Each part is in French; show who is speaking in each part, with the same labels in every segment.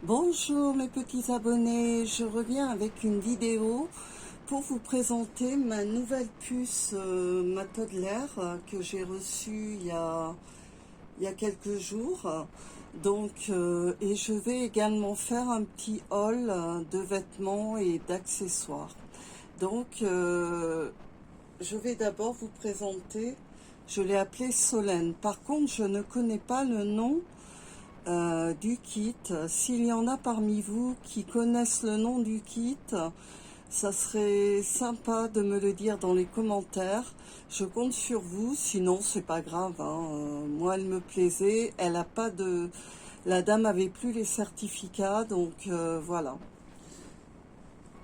Speaker 1: Bonjour mes petits abonnés, je reviens avec une vidéo pour vous présenter ma nouvelle puce, ma Toddler, que j'ai reçue il y a quelques jours. Donc, et je vais également faire un petit haul de vêtements et d'accessoires. Donc, je vais d'abord vous présenter, je l'ai appelée Solène. Par contre, je ne connais pas le nom du kit. S'il y en a parmi vous qui connaissent le nom du kit, ça serait sympa de me le dire dans les commentaires. Je compte sur vous, sinon c'est pas grave, hein. Moi elle me plaisait, elle a pas de... La dame avait plus les certificats, donc voilà.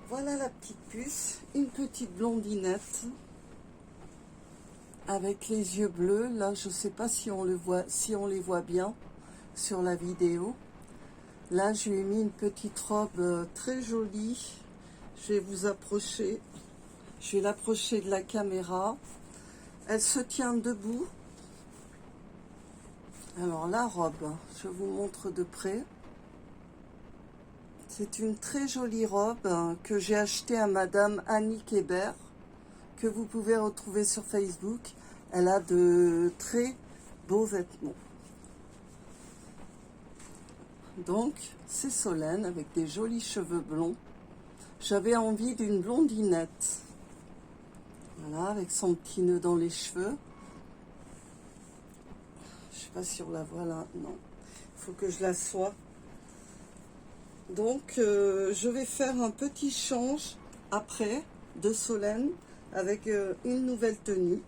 Speaker 1: Voilà la petite puce, une petite blondinette avec les yeux bleus. Là je sais pas si on le voit, si on les voit bien sur la vidéo. Là, je lui ai mis une petite robe très jolie. Je vais vous approcher. Je vais l'approcher de la caméra. Elle se tient debout. Alors, la robe, je vous montre de près. C'est une très jolie robe que j'ai achetée à Madame Annick Hébert, que vous pouvez retrouver sur Facebook. Elle a de très beaux vêtements. Donc, c'est Solène avec des jolis cheveux blonds. J'avais envie d'une blondinette. Voilà, avec son petit nœud dans les cheveux. Je sais pas si on la voit là. Non, il faut que je la soie. Donc, je vais faire un petit change après de Solène avec une nouvelle tenue.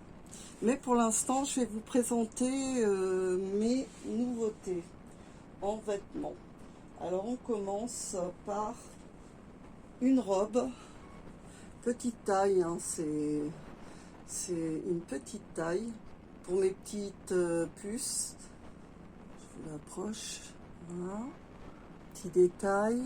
Speaker 1: Mais pour l'instant, je vais vous présenter mes nouveautés en vêtements. Alors, on commence par une robe. Petite taille, hein, c'est une petite taille pour mes petites puces. Je vous l'approche. Voilà. Petit détail.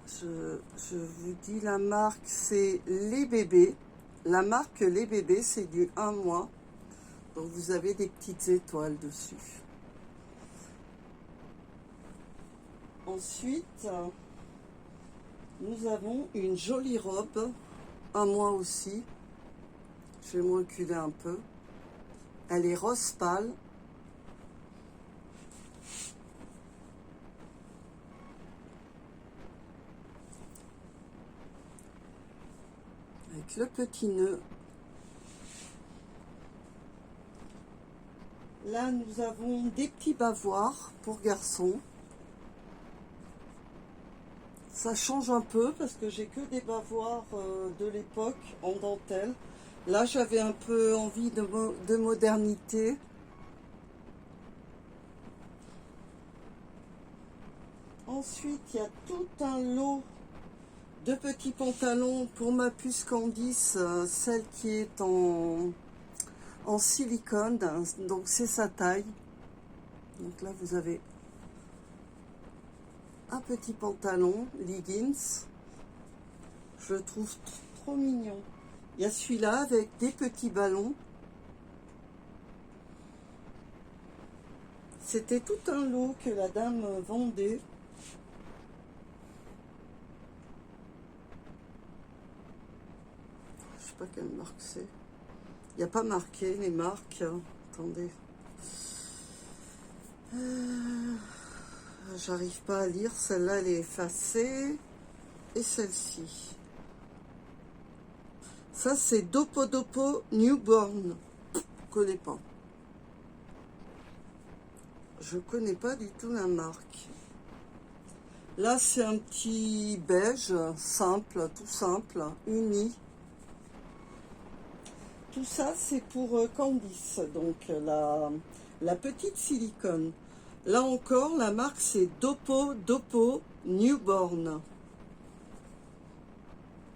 Speaker 1: Je vous dis la marque, c'est Les Bébés. La marque Les Bébés, c'est du 1 mois. Donc vous avez des petites étoiles dessus. Ensuite, nous avons une jolie robe, un mois aussi. Je vais me reculer un peu. Elle est rose pâle. Avec le petit nœud. Là, nous avons des petits bavoirs pour garçons. Ça change un peu parce que j'ai que des bavoirs de l'époque en dentelle. Là, j'avais un peu envie de modernité. Ensuite, il y a tout un lot de petits pantalons pour ma puce Candice, celle qui est en silicone. Donc, c'est sa taille. Donc là, vous avez un petit pantalon leggings. Je le trouve trop mignon. Il y a celui-là avec des petits ballons. C'était tout un lot que la dame vendait. Je sais pas quelle marque c'est. Il n'y a pas marqué les marques. Attendez. J'arrive pas à lire. Celle-là, elle est effacée. Et celle-ci. Ça, c'est Dopodopo Newborn. Je connais pas. Je connais pas du tout la marque. Là, c'est un petit beige, simple, tout simple, uni. Tout ça, c'est pour Candice, donc la petite silicone. Là encore, la marque, c'est Dopo Newborn.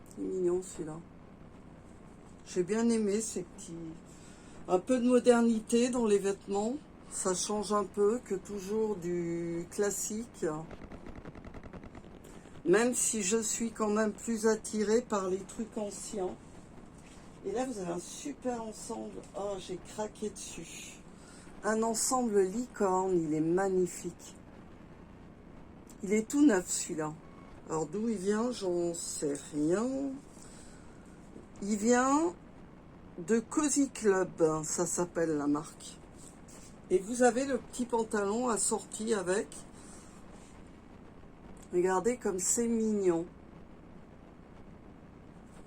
Speaker 1: C'est mignon, celui-là. J'ai bien aimé ces petits... Un peu de modernité dans les vêtements. Ça change un peu que toujours du classique. Même si je suis quand même plus attirée par les trucs anciens. Et là, vous avez un super ensemble. Oh, j'ai craqué dessus. un ensemble licorne, il est magnifique. Il est tout neuf celui-là. Alors d'où il vient, j'en sais rien. Il vient de Cozy Club, ça s'appelle la marque. Et vous avez le petit pantalon assorti avec. Regardez comme c'est mignon.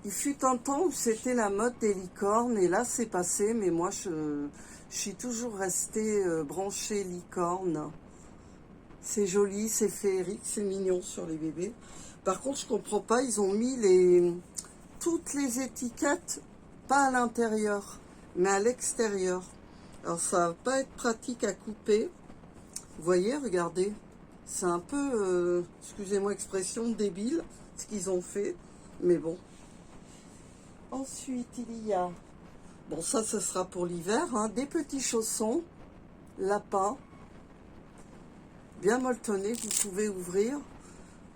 Speaker 1: Il fut un temps où c'était la mode des licornes et là c'est passé, mais moi je suis toujours restée branchée licorne. C'est joli, c'est féerique, c'est mignon sur les bébés. Par contre, je comprends pas, ils ont mis toutes les étiquettes, pas à l'intérieur, mais à l'extérieur. Alors ça va pas être pratique à couper. Vous voyez, regardez. C'est un peu, excusez-moi l'expression, débile, ce qu'ils ont fait. Mais bon. Ensuite, il y a, bon ça, ce sera pour l'hiver, hein, des petits chaussons, lapins, bien molletonnés, vous pouvez ouvrir.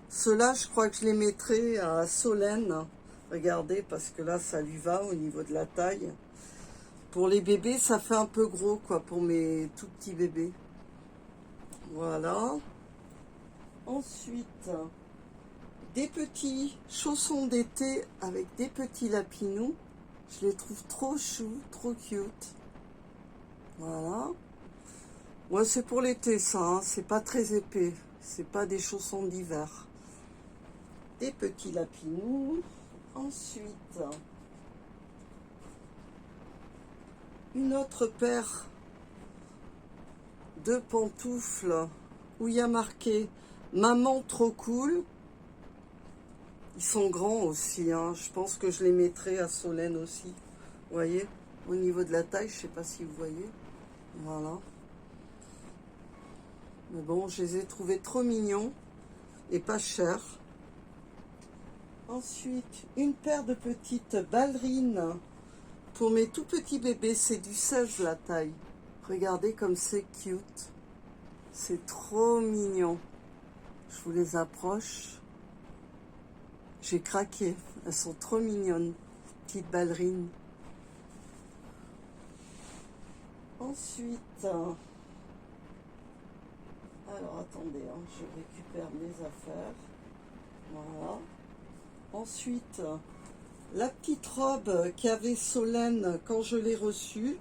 Speaker 1: Ceux-là, je crois que je les mettrai à Solène. Regardez, parce que là, ça lui va au niveau de la taille. Pour les bébés, ça fait un peu gros, quoi, pour mes tout petits bébés. Voilà. Ensuite, des petits chaussons d'été avec des petits lapinous. Je les trouve trop choux, trop cute. Voilà. Ouais, c'est pour l'été, ça, hein. C'est pas très épais. C'est pas des chaussons d'hiver. Des petits lapinous. Ensuite, une autre paire de pantoufles où il y a marqué « Maman trop cool ». Ils sont grands aussi, hein. Je pense que je les mettrai à Solène aussi. Vous voyez, au niveau de la taille, je sais pas si vous voyez. Voilà. Mais bon, je les ai trouvés trop mignons et pas chers. Ensuite, une paire de petites ballerines pour mes tout petits bébés. C'est du 16 la taille. Regardez comme c'est cute. C'est trop mignon. Je vous les approche. J'ai craqué. Elles sont trop mignonnes. Petites ballerines. Ensuite, alors attendez, hein, je récupère mes affaires. Voilà. Ensuite, la petite robe qu'avait Solène quand je l'ai reçue.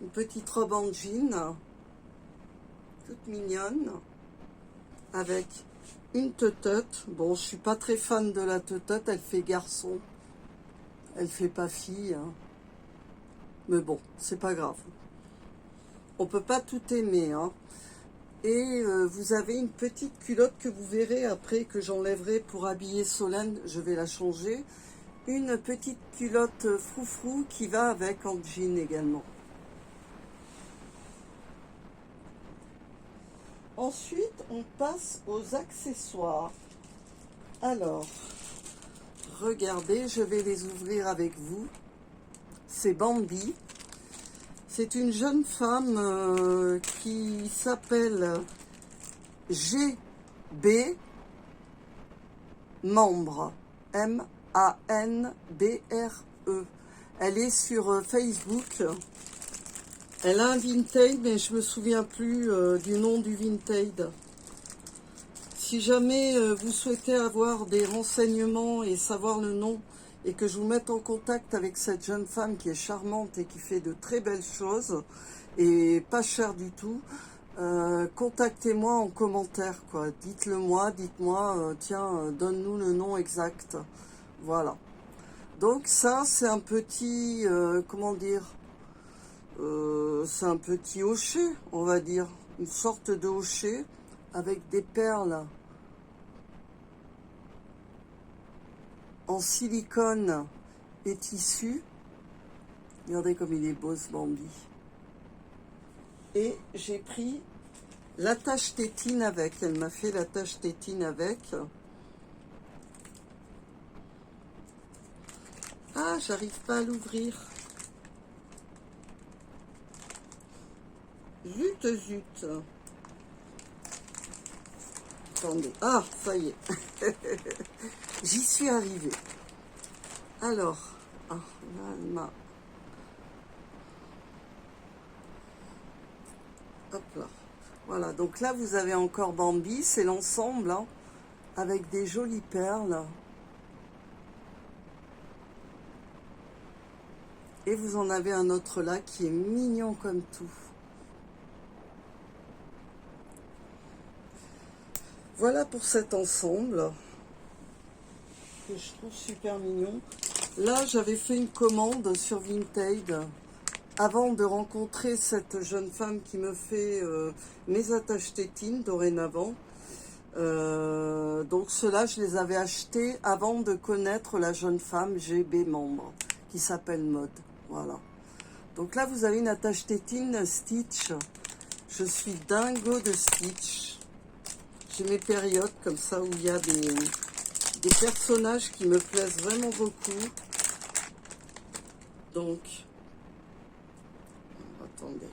Speaker 1: Une petite robe en jean. Toute mignonne. Avec une teutote. Bon, je suis pas très fan de la teutote. Elle fait garçon. Elle fait pas fille. Hein. Mais bon, c'est pas grave. On peut pas tout aimer. Hein. Et vous avez une petite culotte que vous verrez après que j'enlèverai pour habiller Solène. Je vais la changer. Une petite culotte froufrou qui va avec en jean également. Ensuite, on passe aux accessoires. Alors, regardez, je vais les ouvrir avec vous. C'est Bambi. C'est une jeune femme qui s'appelle GB Membre. M-A-N-B-R-E. Elle est sur Facebook. Elle a un Vinted, mais je me souviens plus du nom du Vinted. Si jamais vous souhaitez avoir des renseignements et savoir le nom, et que je vous mette en contact avec cette jeune femme qui est charmante et qui fait de très belles choses, et pas cher du tout, contactez-moi en commentaire, quoi. Dites-le moi, dites-moi, tiens, donne-nous le nom exact. Voilà. Donc ça, c'est un petit, comment dire, c'est un petit hochet, on va dire, une sorte de hochet avec des perles en silicone et tissu. Regardez comme il est beau ce Bambi. Et j'ai pris l'attache tétine avec. Elle m'a fait l'attache tétine avec. Ah, j'arrive pas à l'ouvrir. Zut, zut. Attendez. Ah, ça y est. J'y suis arrivée. Alors, ah, là, elle m'a... Hop là. Voilà, donc là vous avez encore Bambi, c'est l'ensemble, hein, avec des jolies perles. Et vous en avez un autre là qui est mignon comme tout. Voilà pour cet ensemble que je trouve super mignon. Là, j'avais fait une commande sur Vinted avant de rencontrer cette jeune femme qui me fait mes attaches tétines dorénavant. Donc ceux-là, je les avais achetés avant de connaître la jeune femme GB membre qui s'appelle Mode. Voilà. Donc là, vous avez une attache tétine Stitch. Je suis dingo de Stitch. J'ai mes périodes comme ça où il y a des personnages qui me plaisent vraiment beaucoup. Donc, attendez.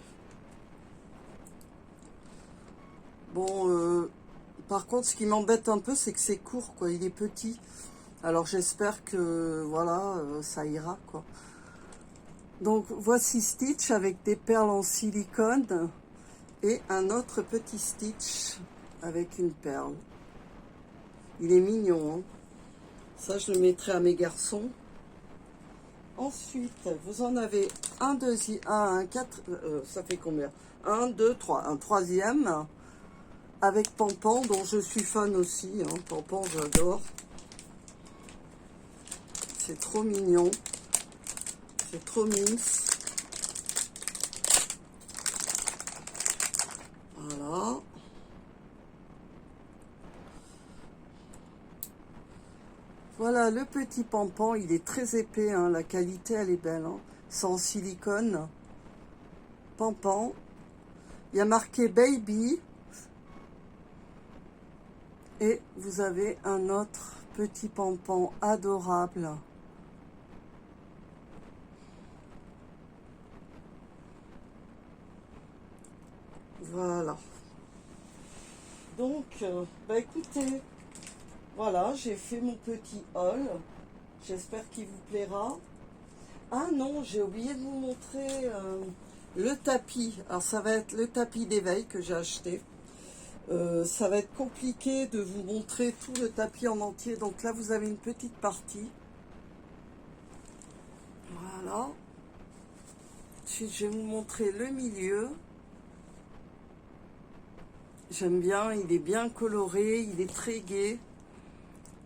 Speaker 1: Bon, par contre, ce qui m'embête un peu, c'est que c'est court, quoi. Il est petit. Alors, j'espère que, voilà, ça ira, quoi. Donc, voici Stitch avec des perles en silicone et un autre petit Stitch avec une perle. Il est mignon, hein. Ça, je le mettrai à mes garçons. Ensuite, vous en avez un deuxième, un quatre, ça fait combien? Un, deux, trois. Un troisième avec Pampan, dont je suis fan aussi. Hein. Pampan, j'adore. C'est trop mignon. C'est trop mince. Voilà. Voilà le petit Pampan, il est très épais, hein. La qualité elle est belle, hein. C'est en silicone. Pampan. Il y a marqué Baby. Et vous avez un autre petit Pampan adorable. Voilà. Donc, bah écoutez, voilà, j'ai fait mon petit haul. J'espère qu'il vous plaira. Ah non, j'ai oublié de vous montrer le tapis. Alors, ça va être le tapis d'éveil que j'ai acheté. Ça va être compliqué de vous montrer tout le tapis en entier. Donc là, vous avez une petite partie. Voilà. Ensuite, je vais vous montrer le milieu. J'aime bien, il est bien coloré, il est très gai.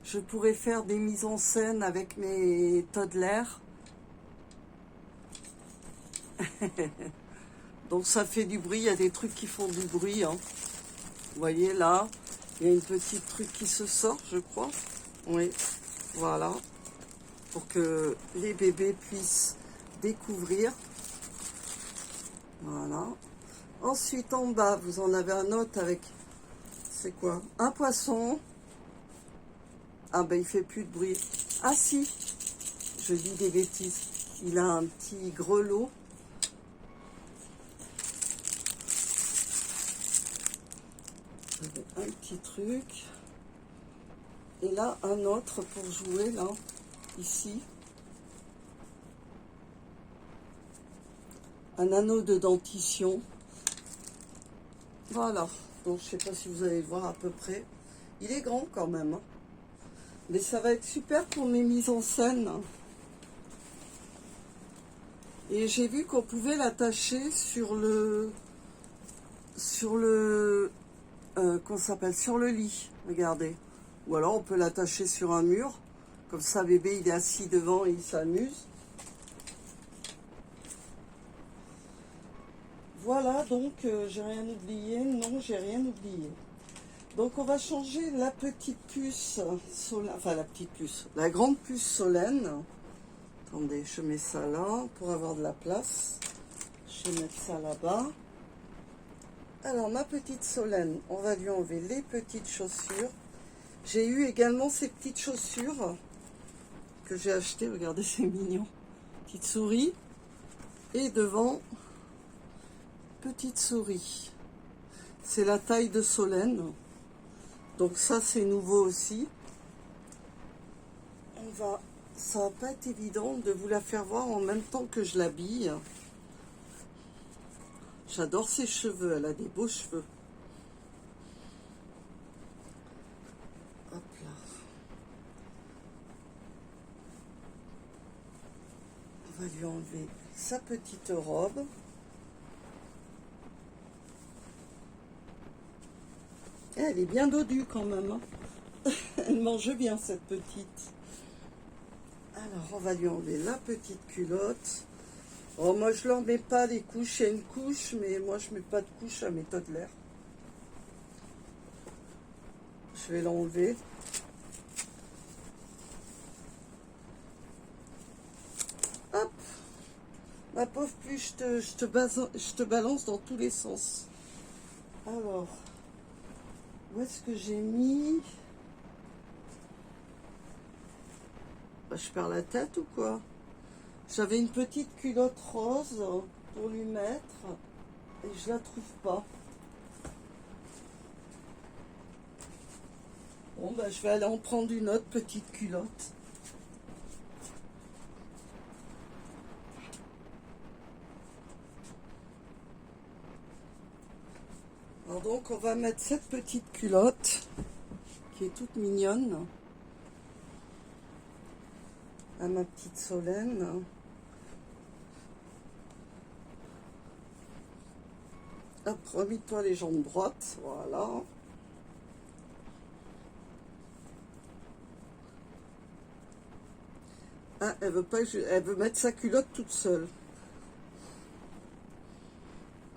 Speaker 1: Je pourrais faire des mises en scène avec mes toddlers. Donc ça fait du bruit, il y a des trucs qui font du bruit. Hein. Vous voyez là, il y a une petite truc qui se sort, je crois. Oui, voilà. Pour que les bébés puissent découvrir. Voilà. Ensuite, en bas, vous en avez un autre avec, c'est quoi? Un poisson. Ah ben, il fait plus de bruit. Ah si, je dis des bêtises. Il a un petit grelot. Un petit truc. Et là, un autre pour jouer, là, ici. Un anneau de dentition. Voilà. Donc, je sais pas si vous allez le voir à peu près. Il est grand quand même. Hein. Mais ça va être super pour mes mises en scène. Et j'ai vu qu'on pouvait l'attacher sur le qu'on s'appelle sur le lit. Regardez. Ou alors on peut l'attacher sur un mur. Comme ça, bébé, il est assis devant et il s'amuse. Voilà, donc j'ai rien oublié. Non, j'ai rien oublié. Donc on va changer la petite puce, enfin la petite puce, la grande puce Solène. Attendez, je mets ça là pour avoir de la place. Je vais mettre ça là-bas. Alors ma petite Solène, on va lui enlever les petites chaussures. J'ai eu également ces petites chaussures que j'ai achetées. Regardez, c'est mignon. Petite souris. Et devant, petite souris. C'est la taille de Solène. Donc ça, c'est nouveau aussi. Ça va pas être évident de vous la faire voir en même temps que je l'habille. J'adore ses cheveux, elle a des beaux cheveux. Hop là. On va lui enlever sa petite robe. Et elle est bien dodue quand même, hein. Elle mange bien cette petite. Alors on va lui enlever la petite culotte. Oh, moi je leur mets pas des couches, il y a une couche, mais moi je mets pas de couche à mes toddlers. Je vais l'enlever. Hop, ma pauvre puce, je te balance dans tous les sens. Alors, où est-ce que j'ai mis? Bah, je perds la tête ou quoi? J'avais une petite culotte rose pour lui mettre et je la trouve pas. Bon, bah, je vais aller en prendre une autre petite culotte. Alors donc, on va mettre cette petite culotte qui est toute mignonne à ma petite Solène. Hop, remets-toi les jambes droites, voilà. Ah, elle veut pas, elle veut mettre sa culotte toute seule.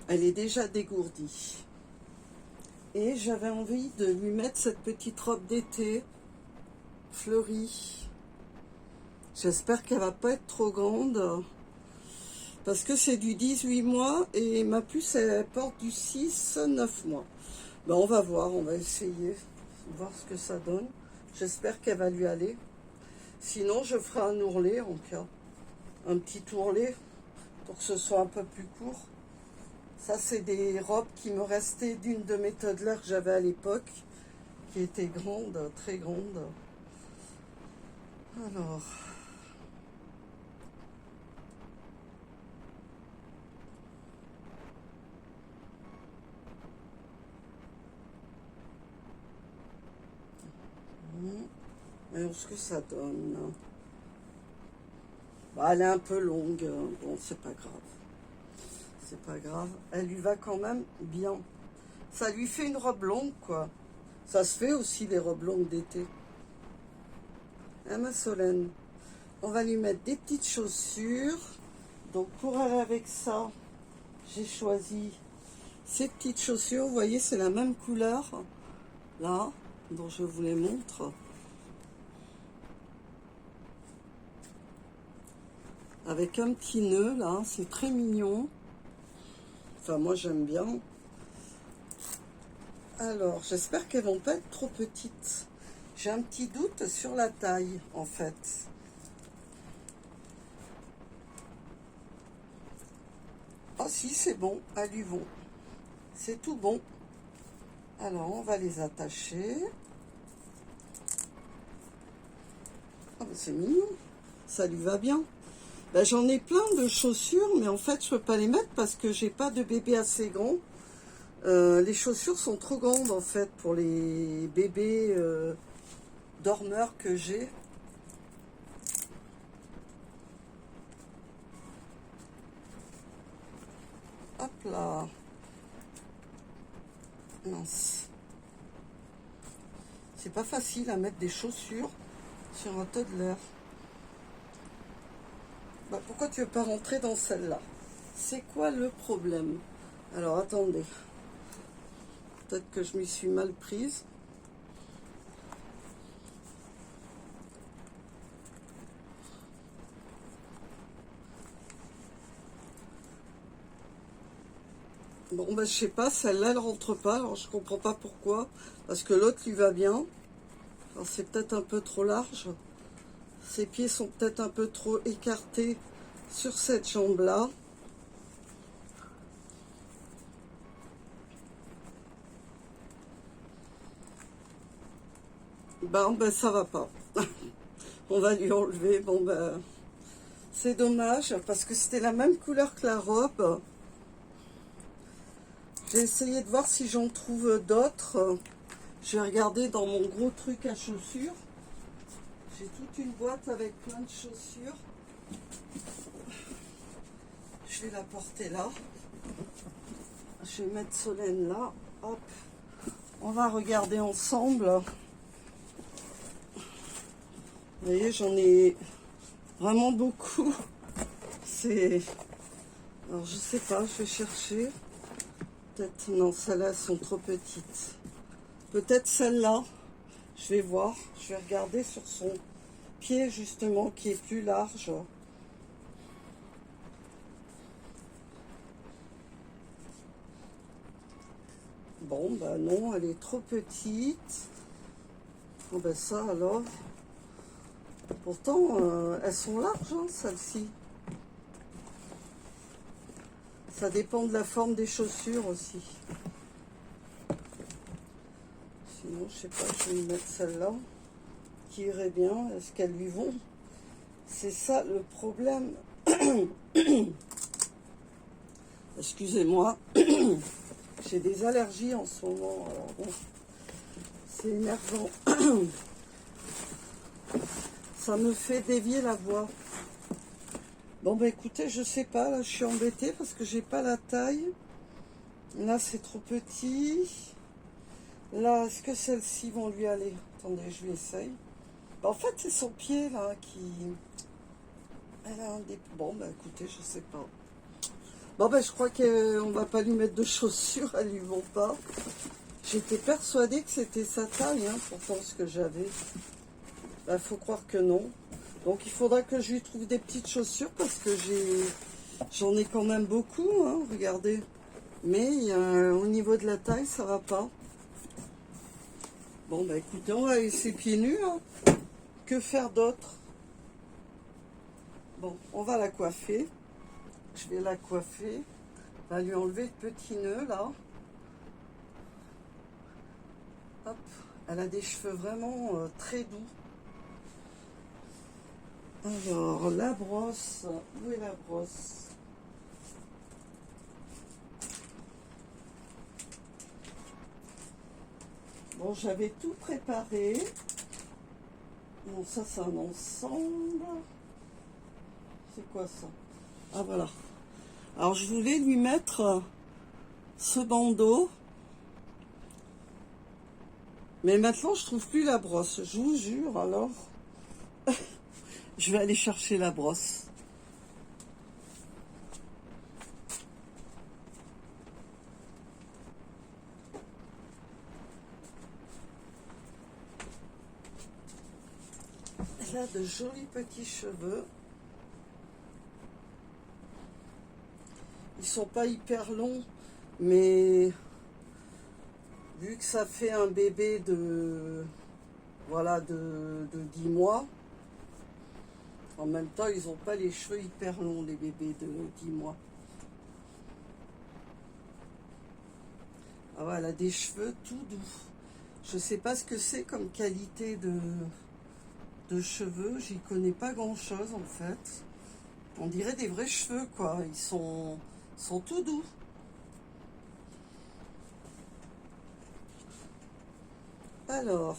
Speaker 1: Elle est déjà dégourdie. Et j'avais envie de lui mettre cette petite robe d'été fleurie. J'espère qu'elle va pas être trop grande. Parce que c'est du 18 mois et ma puce, elle porte du 6-9 mois. Ben, on va voir, on va essayer, voir ce que ça donne. J'espère qu'elle va lui aller. Sinon, je ferai un ourlet en cas. Un petit ourlet pour que ce soit un peu plus court. Ça, c'est des robes qui me restaient d'une de mes toddlers que j'avais à l'époque, qui était grande, très grande. Alors... voyons ce que ça donne. Bah, elle est un peu longue. Bon, c'est pas grave. C'est pas grave. Elle lui va quand même bien. Ça lui fait une robe longue, quoi. Ça se fait aussi, les robes longues d'été. Hein, ma Solène? On va lui mettre des petites chaussures. Donc, pour aller avec ça, j'ai choisi ces petites chaussures. Vous voyez, c'est la même couleur, là, dont je vous les montre. Avec un petit nœud, là, c'est très mignon. Enfin, moi, j'aime bien. Alors, j'espère qu'elles vont pas être trop petites. J'ai un petit doute sur la taille, en fait. Ah si, c'est bon, elles lui vont. C'est tout bon. Alors, on va les attacher. Ah, ben, c'est mignon. Ça lui va bien. Ben, j'en ai plein de chaussures, mais en fait, je peux pas les mettre parce que j'ai pas de bébé assez grand. Les chaussures sont trop grandes, en fait, pour les bébés dormeurs que j'ai. Hop là. Mince. C'est pas facile à mettre des chaussures sur un toddler. Bah, pourquoi tu veux pas rentrer dans celle-là? C'est quoi le problème? Alors, attendez. Peut-être que je m'y suis mal prise. Bon, bah, je sais pas, celle-là, elle rentre pas. Alors, je comprends pas pourquoi. Parce que l'autre lui va bien. Alors, c'est peut-être un peu trop large. Ses pieds sont peut-être un peu trop écartés sur cette jambe-là. Ben, ça va pas. On va lui enlever. Bon, ben, c'est dommage parce que c'était la même couleur que la robe. J'ai essayé de voir si j'en trouve d'autres. Je vais regarder dans mon gros truc à chaussures. J'ai toute une boîte avec plein de chaussures. Je vais la porter là. Je vais mettre Solène là. Hop. On va regarder ensemble. Vous voyez, j'en ai vraiment beaucoup. C'est... Alors, je sais pas, je vais chercher. Peut-être, non, celles-là sont trop petites. Peut-être celle-là. Je vais voir. Je vais regarder sur son pied, justement, qui est plus large. Bon, bah non, elle est trop petite. Bon, ben ça, alors... Pourtant, elles sont larges, hein, celles-ci. Ça dépend de la forme des chaussures aussi. Sinon, je sais pas, je vais mettre celle-là qui irait bien. Est-ce qu'elles lui vont? C'est ça le problème. Excusez-moi. J'ai des allergies en ce moment. Alors bon, c'est énervant. Ça me fait dévier la voix. Bon, bah écoutez, je sais pas. Là, je suis embêtée parce que j'ai pas la taille. Là, c'est trop petit. Là, est-ce que celles-ci vont lui aller? Attendez, je lui essaye. En fait, c'est son pied, là, qui... Elle a un des... Bon, bah écoutez, je sais pas. Bon, bah je crois qu'on va pas lui mettre de chaussures, elles lui vont pas. J'étais persuadée que c'était sa taille, hein, pourtant, ce que j'avais. Bah, faut croire que non. Donc, il faudra que je lui trouve des petites chaussures, parce que j'en ai quand même beaucoup, hein, regardez. Mais au niveau de la taille, ça va pas. Bon, bah écoutez, on va laisser pieds nus. Hein. Que faire d'autre? Bon, on va la coiffer. Je vais la coiffer. On va lui enlever le petit nœud, là. Hop. Elle a des cheveux vraiment très doux. Alors, la brosse. Où est la brosse? Bon, j'avais tout préparé. Bon, ça, c'est un ensemble. C'est quoi ça? Ah, voilà. Alors, je voulais lui mettre ce bandeau. Mais maintenant, je trouve plus la brosse. Je vous jure, alors. Je vais aller chercher la brosse. Elle a de jolis petits cheveux. Ils sont pas hyper longs, mais vu que ça fait un bébé de, voilà, de 10 mois, en même temps, ils n'ont pas les cheveux hyper longs, les bébés de 10 mois. Ah ouais, elle a des cheveux tout doux. Je sais pas ce que c'est comme qualité de cheveux. J'y connais pas grand-chose, en fait. On dirait des vrais cheveux, quoi. Ils sont tout doux. Alors,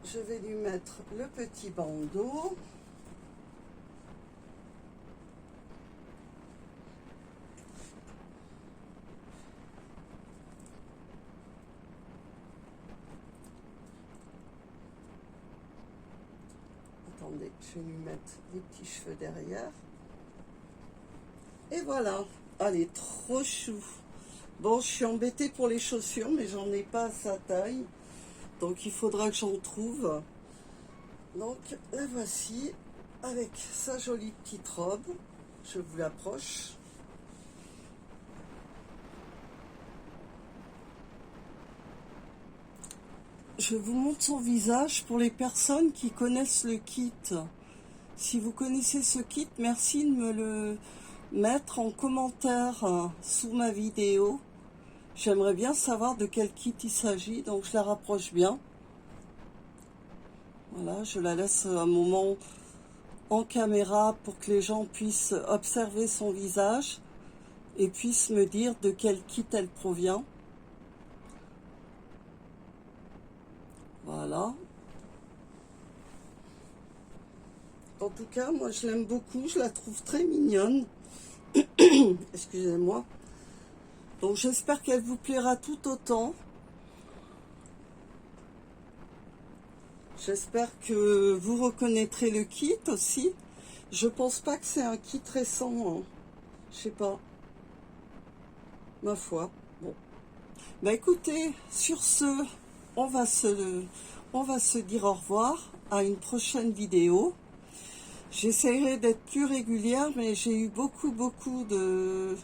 Speaker 1: je vais lui mettre le petit bandeau. Attendez, je vais lui mettre les petits cheveux derrière. Et voilà. Elle est trop chou. Bon, je suis embêtée pour les chaussures, mais j'en ai pas à sa taille. Donc, il faudra que j'en trouve. Donc, la voici avec sa jolie petite robe. Je vous l'approche. Je vous montre son visage pour les personnes qui connaissent le kit. Si vous connaissez ce kit, merci de me le mettre en commentaire sous ma vidéo. J'aimerais bien savoir de quel kit il s'agit, donc je la rapproche bien. Voilà, je la laisse un moment en caméra pour que les gens puissent observer son visage. et puisse me dire de quel kit elle provient. Voilà. En tout cas, moi je l'aime beaucoup, je la trouve très mignonne. Excusez-moi. Donc j'espère qu'elle vous plaira tout autant. J'espère que vous reconnaîtrez le kit aussi. Je pense pas que c'est un kit récent, hein. Je sais pas. Ma foi. Bon. Bah écoutez, sur ce, on va se dire au revoir à une prochaine vidéo. J'essaierai d'être plus régulière, mais j'ai eu beaucoup de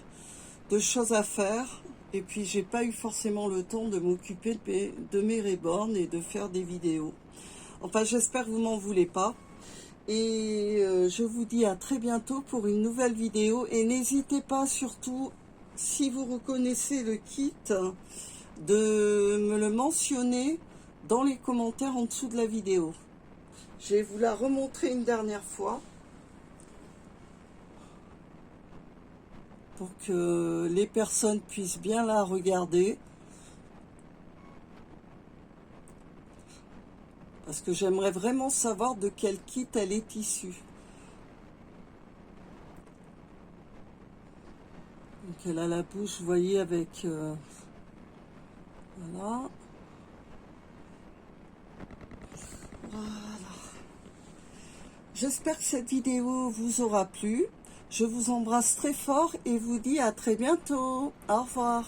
Speaker 1: choses à faire. Et puis j'ai pas eu forcément le temps de m'occuper de mes reborn et de faire des vidéos. Enfin, j'espère que vous m'en voulez pas. Et je vous dis à très bientôt pour une nouvelle vidéo. Et n'hésitez pas surtout, si vous reconnaissez le kit, de me le mentionner dans les commentaires en dessous de la vidéo. Je vais vous la remontrer une dernière fois pour que les personnes puissent bien la regarder. Parce que j'aimerais vraiment savoir de quel kit elle est issue. Donc elle a la bouche, vous voyez, avec... voilà. Voilà. J'espère que cette vidéo vous aura plu. Je vous embrasse très fort et vous dis à très bientôt. Au revoir.